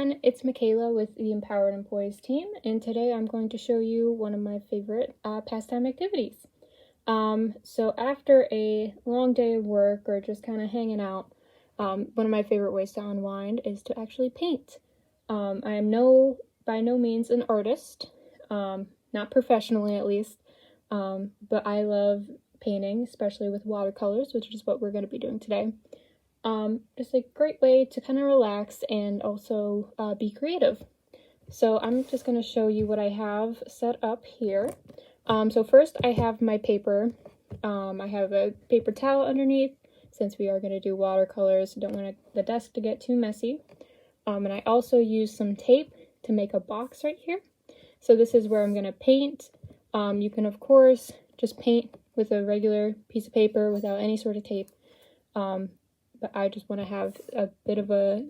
everyone, it's Michaela with the Empowered and Poised team, and today I'm going to show you one of my favorite pastime activities. So after a long day of work or just kind of hanging out, one of my favorite ways to unwind is to actually paint. I am by no means an artist, not professionally at least, but I love painting, especially with watercolors, which is what we're going to be doing today. Just a great way to kind of relax and also be creative. So I'm just going to show you what I have set up here. So first I have my paper. I have a paper towel underneath since we are going to do watercolors. Don't want the desk to get too messy. And I also use some tape to make a box right here. So this is where I'm going to paint. You can of course just paint with a regular piece of paper without any sort of tape. But I just want to have a bit of a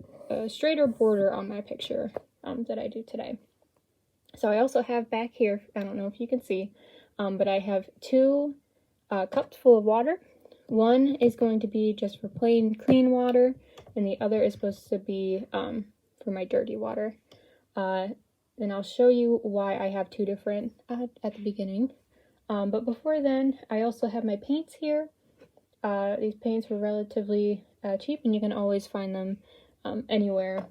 straighter border on my picture that I do today. So I also have back here, I don't know if you can see, but I have two cups full of water. One is going to be just for plain clean water, and the other is supposed to be for my dirty water. And I'll show you why I have two different at the beginning. But before then, I also have my paints here. These paints were relatively cheap, and you can always find them anywhere,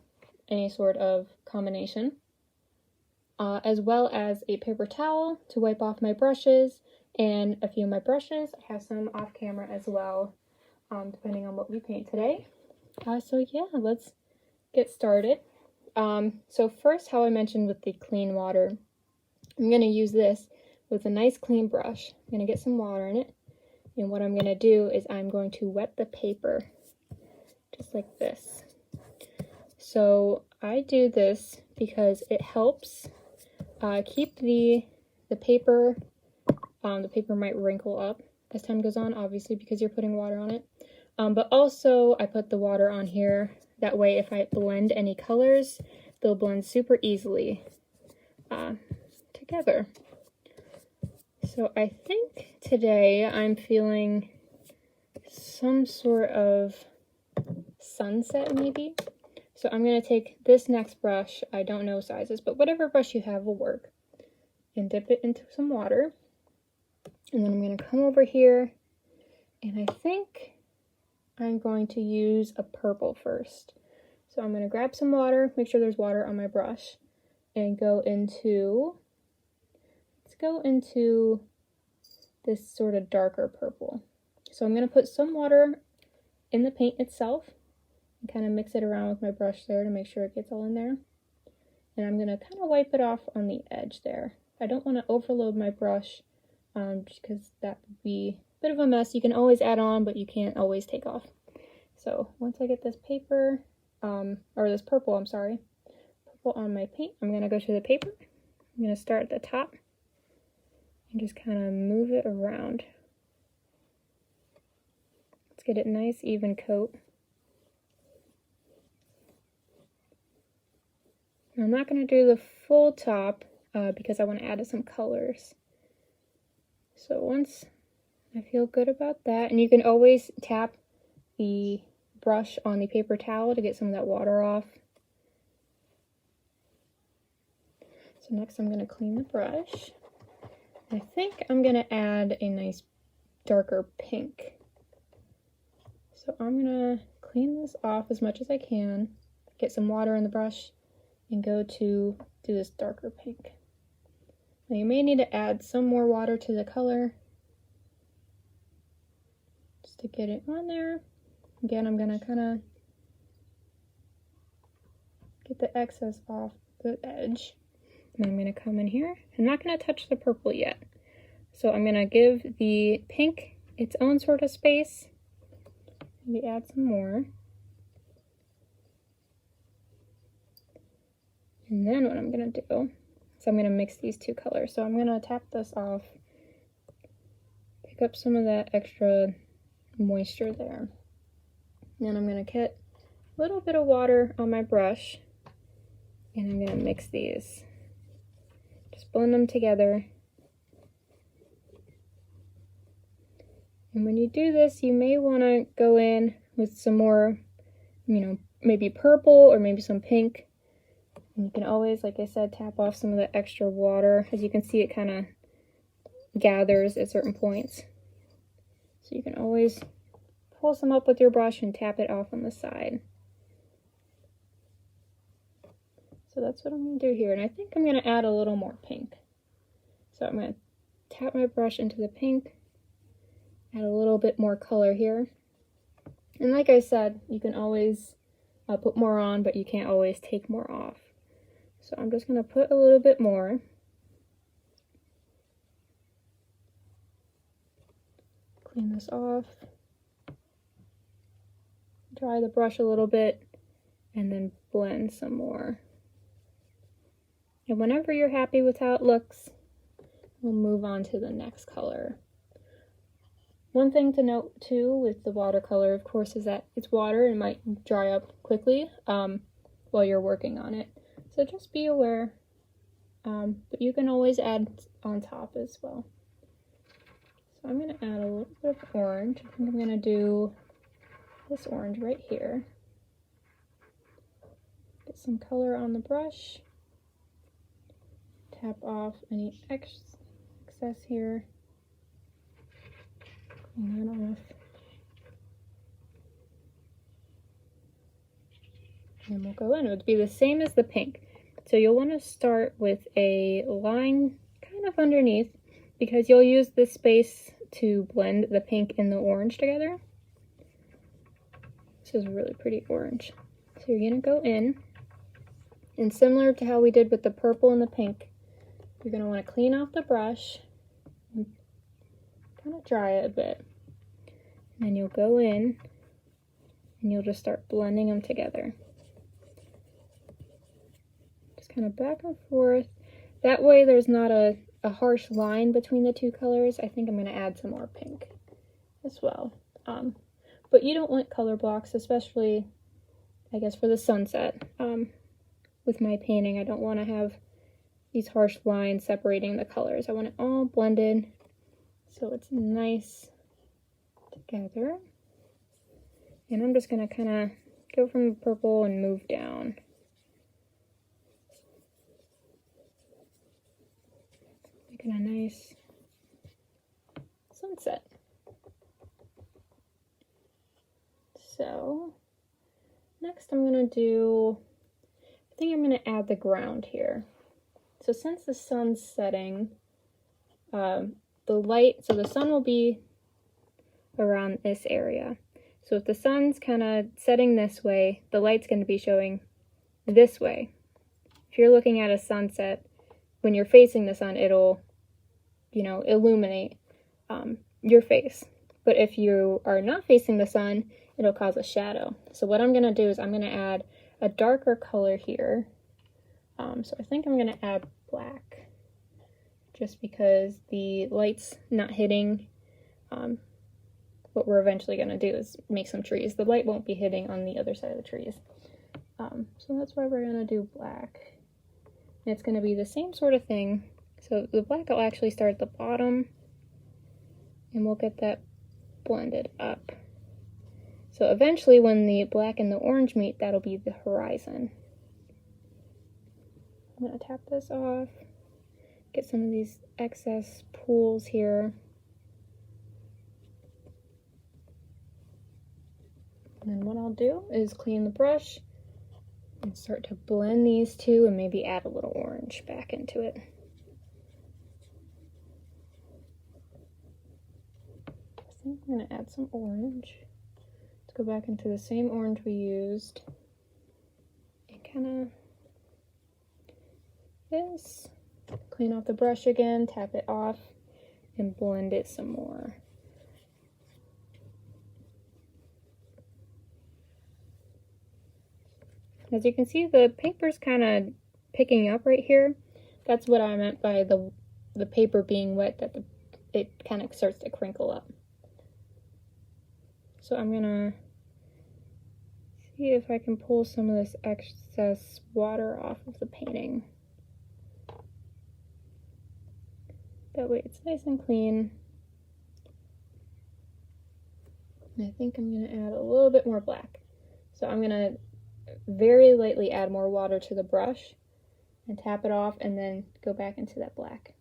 any sort of combination. As well as a paper towel to wipe off my brushes, and a few of my brushes. I have some off camera as well, depending on what we paint today. So yeah, let's get started. So first, how I mentioned with the clean water, I'm going to use this with a nice clean brush. I'm going to get some water in it. And what I'm going to do is I'm going to wet the paper, just like this. So I do this because it helps keep the paper, the paper might wrinkle up as time goes on, obviously, because you're putting water on it. But also I put the water on here. That way if I blend any colors, they'll blend super easily together. So I think today I'm feeling some sort of sunset maybe. So I'm going to take this next brush, I don't know sizes, but whatever brush you have will work, and dip it into some water. And then I'm going to come over here, and I think I'm going to use a purple first. So I'm going to grab some water, make sure there's water on my brush, and go into this sort of darker purple. So I'm going to put some water in the paint itself and kind of mix it around with my brush there to make sure it gets all in there. And I'm going to kind of wipe it off on the edge there. I don't want to overload my brush just because that would be a bit of a mess. You can always add on, but you can't always take off. So once I get this paper, or this purple, I'm sorry, purple on my paint, I'm going to go to the paper. I'm going to start at the top and just kind of move it around. Let's get it nice, even coat. I'm not going to do the full top because I want to add some colors. So once I feel good about that, and you can always tap the brush on the paper towel to get some of that water off. So next I'm going to clean the brush. I think I'm going to add a nice darker pink. So I'm going to clean this off as much as I can, get some water in the brush, and go to do this darker pink. Now you may need to add some more water to the color just to get it on there. Again, I'm going to kind of get the excess off the edge. And I'm going to come in here. I'm not going to touch the purple yet. So I'm going to give the pink its own sort of space. Maybe add some more. And then what I'm going to do is I'm going to mix these two colors. So I'm going to tap this off, pick up some of that extra moisture there. Then I'm going to get a little bit of water on my brush, and I'm going to mix these. Just blend them together. And when you do this, you may want to go in with some more, maybe purple or maybe some pink, And you can always, like I said, tap off some of the extra water. As you can see, it kind of gathers at certain points. So you can always pull some up with your brush and tap it off on the side. So that's what I'm going to do here. And I think I'm going to add a little more pink. So I'm going to tap my brush into the pink, add a little bit more color here. And like I said, you can always put more on, but you can't always take more off. So I'm just going to put a little bit more. Clean this off. Dry the brush a little bit, and then blend some more. And whenever you're happy with how it looks, we'll move on to the next color. One thing to note too with the watercolor, of course, is that it's water and it might dry up quickly while you're working on it. So just be aware, but you can always add on top as well. So I'm going to add a little bit of orange. I think I'm going to do this orange right here. Get some color on the brush. Tap off any excess here. Clean that off. And we'll go in. It would be the same as the pink. So you'll want to start with a line kind of underneath, because you'll use this space to blend the pink and the orange together. This is a really pretty orange. So you're going to go in, and similar to how we did with the purple and the pink, you're going to want to clean off the brush and kind of dry it a bit. And then you'll go in and you'll just start blending them together. Just kind of back and forth. That way there's not a harsh line between the two colors. I think I'm going to add some more pink as well. But you don't want color blocks, especially, I guess, for the sunset. With my painting, I don't want to have these harsh lines separating the colors. I want it all blended so it's nice together. And I'm just going to kind of go from the purple and move down. Making a nice sunset. So next I'm going to do, I think I'm going to add the ground here. So since the sun's setting, the sun will be around this area. So if the sun's kind of setting this way, the light's going to be showing this way. If you're looking at a sunset, when you're facing the sun, it'll, illuminate your face. But if you are not facing the sun, it'll cause a shadow. So what I'm going to do is I'm going to add a darker color here. So I think I'm going to add black, just because the light's not hitting. What we're eventually going to do is make some trees. The light won't be hitting on the other side of the trees. So that's why we're going to do black. And it's going to be the same sort of thing. So the black will actually start at the bottom, and we'll get that blended up. So eventually when the black and the orange meet, that'll be the horizon. I'm going to tap this off, get some of these excess pools here. And then what I'll do is clean the brush and start to blend these two and maybe add a little orange back into it. I think I'm going to add some orange. Let's go back into the same orange we used and kind of this. Clean off the brush again, tap it off, and blend it some more. As you can see, the paper's kind of picking up right here. That's what I meant by the paper being wet, that it kind of starts to crinkle up. So I'm gonna see if I can pull some of this excess water off of the painting. That way it's nice and clean. And I think I'm gonna add a little bit more black. So I'm gonna very lightly add more water to the brush and tap it off and then go back into that black.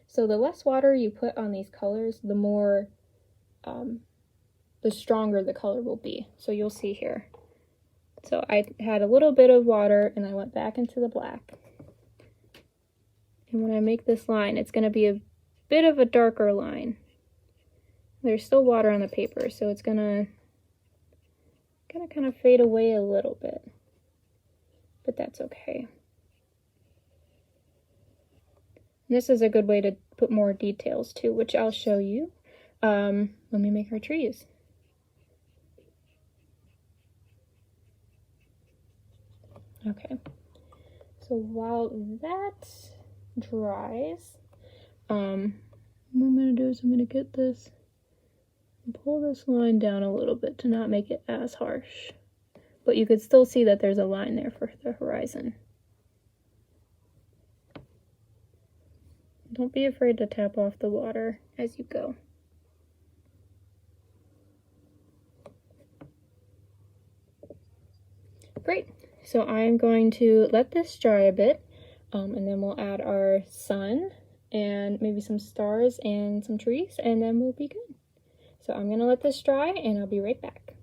So the less water you put on these colors, the more, the stronger the color will be. So you'll see here. So I had a little bit of water and I went back into the black. And when I make this line, it's going to be a bit of a darker line. There's still water on the paper, so it's gonna kind of fade away a little bit, but that's okay. And this is a good way to put more details too, which I'll show you when we make our trees. Okay, so while that dries, what I'm gonna do is I'm gonna get this and pull this line down a little bit to not make it as harsh. But you could still see that there's a line there for the horizon. Don't be afraid to tap off the water as you go. Great, so I'm going to let this dry a bit, and then we'll add our sun and maybe some stars and some trees, and then we'll be good. So I'm gonna let this dry and I'll be right back.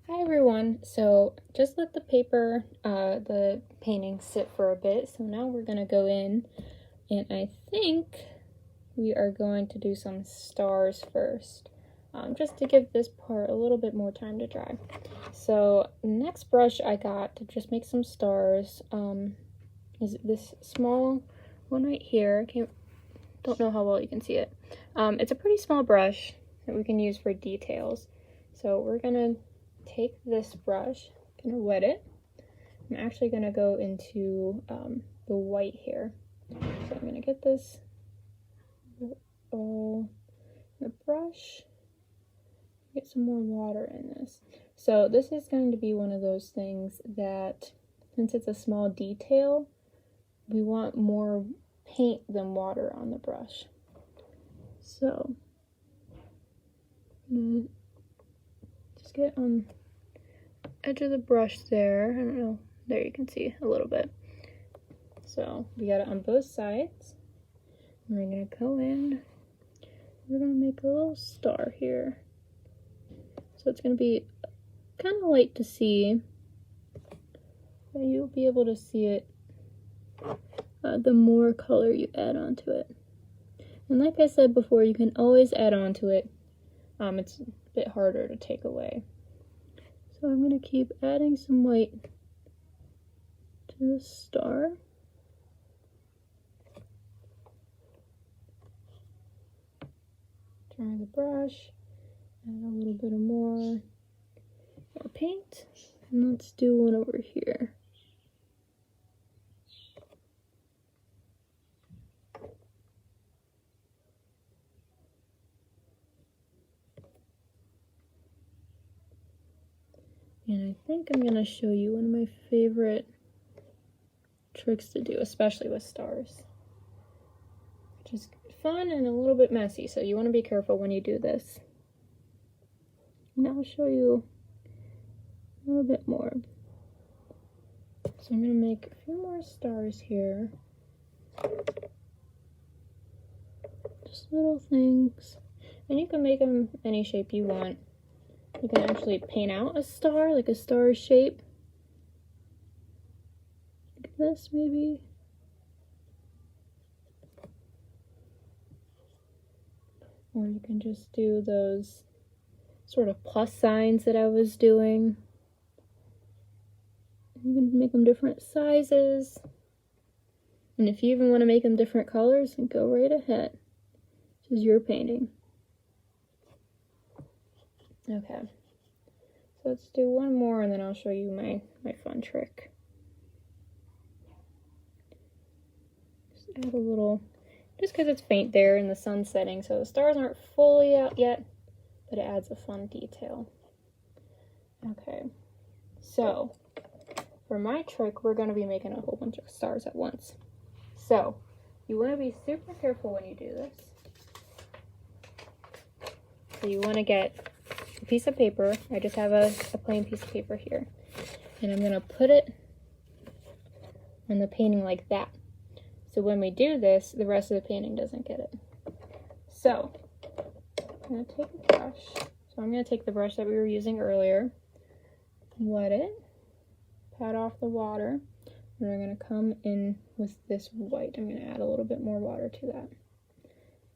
Hi everyone, so just let the paper, the painting sit for a bit. So now we're gonna go in and I think we are going to do some stars first, just to give this part a little bit more time to dry. So next brush I got to just make some stars is this small one right here. Don't know how well you can see it. It's a pretty small brush that we can use for details. So we're gonna take this brush, gonna wet it. I'm actually gonna go into the white here. So I'm gonna get this all the brush, get some more water in this. So this is going to be one of those things that, since it's a small detail, we want more paint than water on the brush. So I'm gonna just get on the edge of the brush there. I don't know, there you can see a little bit. So we got it on both sides. And we're gonna go in, we're gonna make a little star here. So it's gonna be kind of light to see, but you'll be able to see it the more color you add onto it. And like I said before, you can always add on to it. It's a bit harder to take away. So I'm going to keep adding some white to the star. Dry the brush, add a little bit of more paint, and let's do one over here. And I think I'm going to show you one of my favorite tricks to do, especially with stars. Which is fun and a little bit messy, so you want to be careful when you do this. And I'll show you a little bit more. So I'm going to make a few more stars here. Just little things. And you can make them any shape you want. You can actually paint out a star, like a star shape. Like this, maybe. Or you can just do those sort of plus signs that I was doing. You can make them different sizes. And if you even want to make them different colors, then go right ahead. This is your painting. Okay, so let's do one more and then I'll show you my fun trick. Just add a little, just because it's faint there in the sun setting, so the stars aren't fully out yet, but it adds a fun detail. Okay, so for my trick, we're going to be making a whole bunch of stars at once. So you want to be super careful when you do this. So you want to get a piece of paper. I just have a plain piece of paper here. And I'm going to put it on the painting like that. So when we do this, the rest of the painting doesn't get it. So I'm going to take a brush. So I'm going to take the brush that we were using earlier, wet it, pat off the water, and we're going to come in with this white. I'm going to add a little bit more water to that.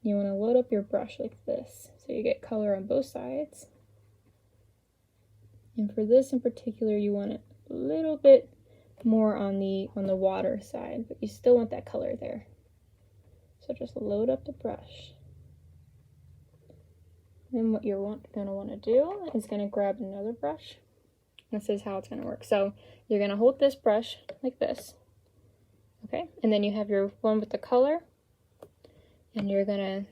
You want to load up your brush like this, so you get color on both sides. And for this in particular, you want it a little bit more on the water side, but you still want that color there. So just load up the brush. Then what you're going to want to do is going to grab another brush. This is how it's going to work. So you're going to hold this brush like this, okay? And then you have your one with the color, and you're going to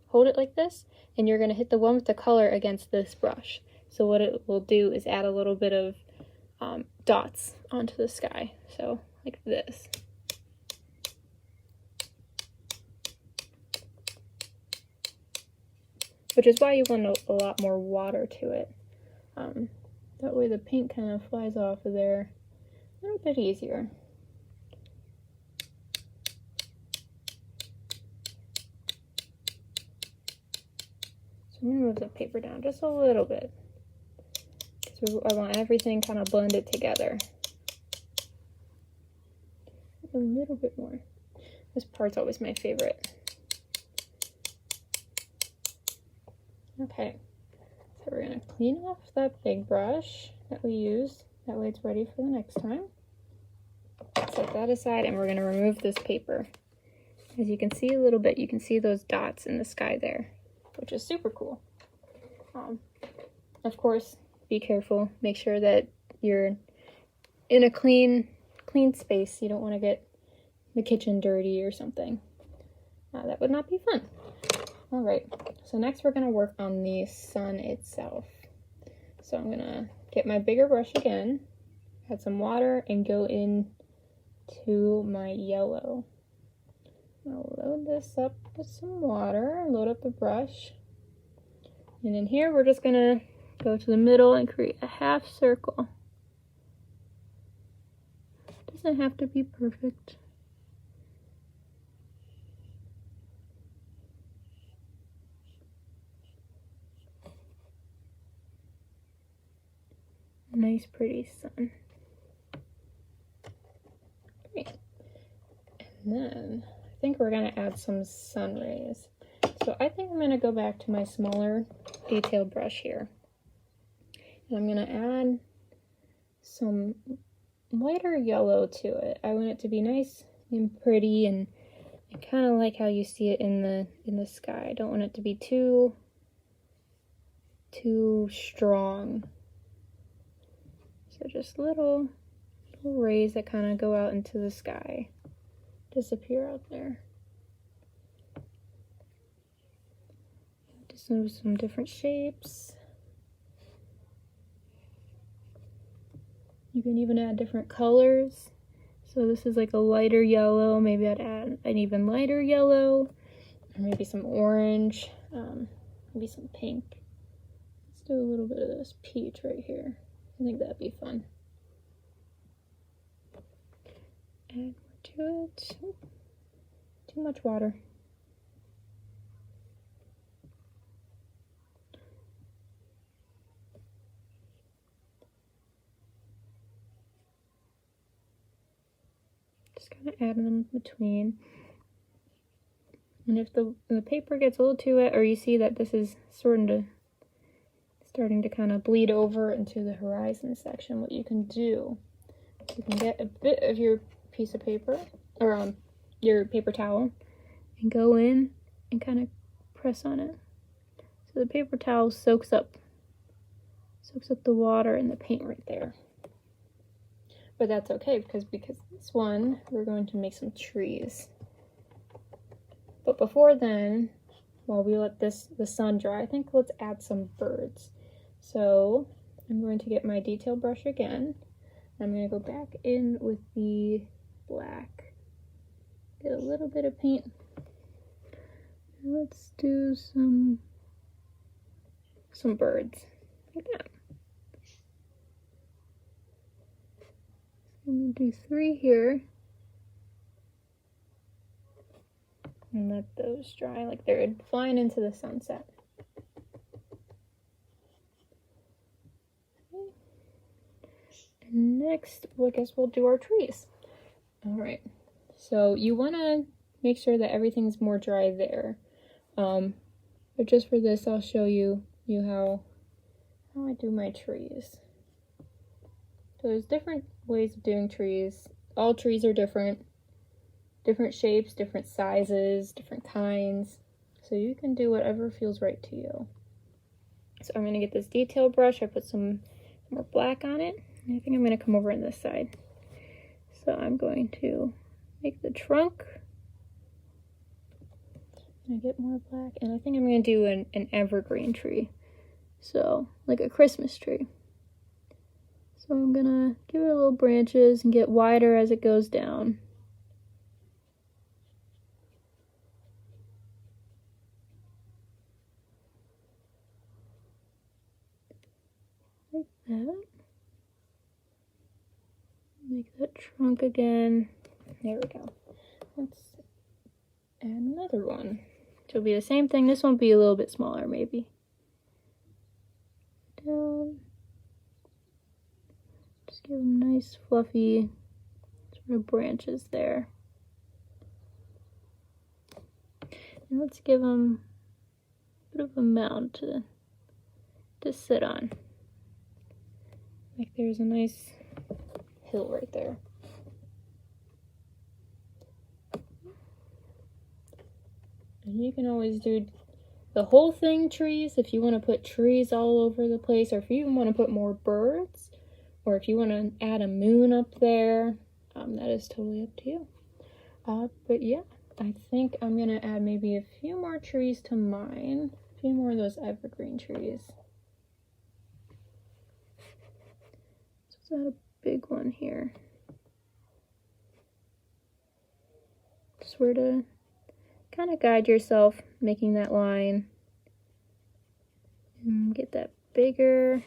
hold it like this, and you're going to hit the one with the color against this brush. So what it will do is add a little bit of dots onto the sky. So like this. Which is why you want a lot more water to it. That way the paint kind of flies off of there a little bit easier. So I'm going to move the paper down just a little bit, because I want everything kind of blended together. A little bit more. This part's always my favorite. Okay, so we're going to clean off that big brush that we used. That way it's ready for the next time. Set that aside, and we're going to remove this paper. As you can see a little bit, you can see those dots in the sky there, which is super cool. Of course, be careful. Make sure that you're in a clean space. You don't want to get the kitchen dirty or something. That would not be fun. All right, so next we're going to work on the sun itself. So I'm going to get my bigger brush again, add some water, and go in to my yellow. I'll load this up with some water, load up the brush. And in here, we're just going to go to the middle and create a half circle. Doesn't have to be perfect. Nice, pretty sun. Great. And then I think we're going to add some sun rays. So I think I'm going to go back to my smaller detailed brush here. And I'm going to add some lighter yellow to it. I want it to be nice and pretty, and kind of like how you see it in the sky. I don't want it to be too strong. So just little rays that kind of go out into the sky, disappear out there. Just move some different shapes. You can even add different colors. So this is like a lighter yellow. Maybe I'd add an even lighter yellow, or maybe some orange, maybe some pink. Let's do a little bit of this peach right here. I think that'd be fun. Add more to it. Too much water. Just kind of add them in between. And if the paper gets a little too wet, or you see that this is starting to kind of bleed over into the horizon section, what you can do, you can get a bit of your piece of paper, or your paper towel, and go in and kind of press on it. So the paper towel soaks up the water and the paint right there. But that's okay, because this one, we're going to make some trees. But before then, while we let the sun dry, I think let's add some birds. So I'm going to get my detail brush again. I'm going to go back in with the black. Get a little bit of paint. Let's do some birds like that. I'm gonna do 3 here. And let those dry like they're flying into the sunset. Okay. And next, well, I guess we'll do our trees. Alright, so you want to make sure that everything's more dry there. But just for this, I'll show you how I do my trees. So there's different ways of doing trees. All trees are different shapes, different sizes, different kinds. So you can do whatever feels right to you. So I'm going to get this detail brush. I put some more black on it. And I think I'm going to come over on this side. So I'm going to make the trunk. I get more black, and I think I'm going to do an evergreen tree. So, like a Christmas tree. So I'm going to give it a little branches and get wider as it goes down. Like that. Make that trunk again. There we go. Let's add another one. It'll be the same thing. This one will be a little bit smaller, maybe. Down. Just give them nice, fluffy sort of branches there. And let's give them a bit of a mound to sit on. Like there's a nice hill right there. And you can always do the whole thing trees if you want to put trees all over the place, or if you even want to put more birds, or if you want to add a moon up there, that is totally up to you. But yeah, I think I'm going to add maybe a few more trees to mine, a few more of those evergreen trees. So let's add a big one here. Just where to kind of guide yourself making that line and get that bigger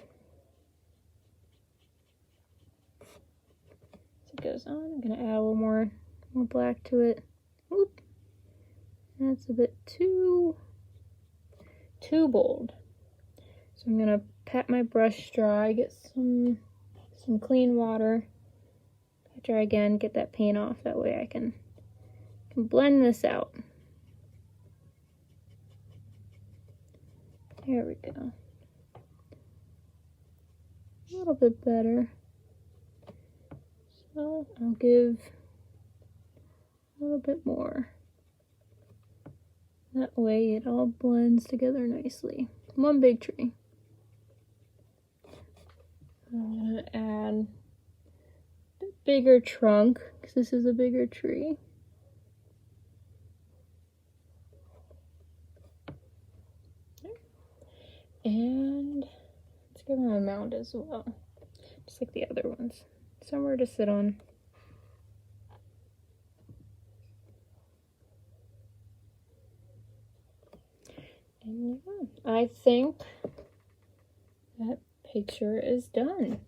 as it goes on. I'm going to add a little more black to it. Oop, that's a bit too bold. So I'm going to pat my brush dry, get some clean water, pat dry again, get that paint off. That way I can blend this out. There we go. A little bit better. So I'll give a little bit more. That way it all blends together nicely. One big tree. I'm going to add a bigger trunk because this is a bigger tree. And let's give them a mound as well, just like the other ones. Somewhere to sit on. And yeah, I think that picture is done.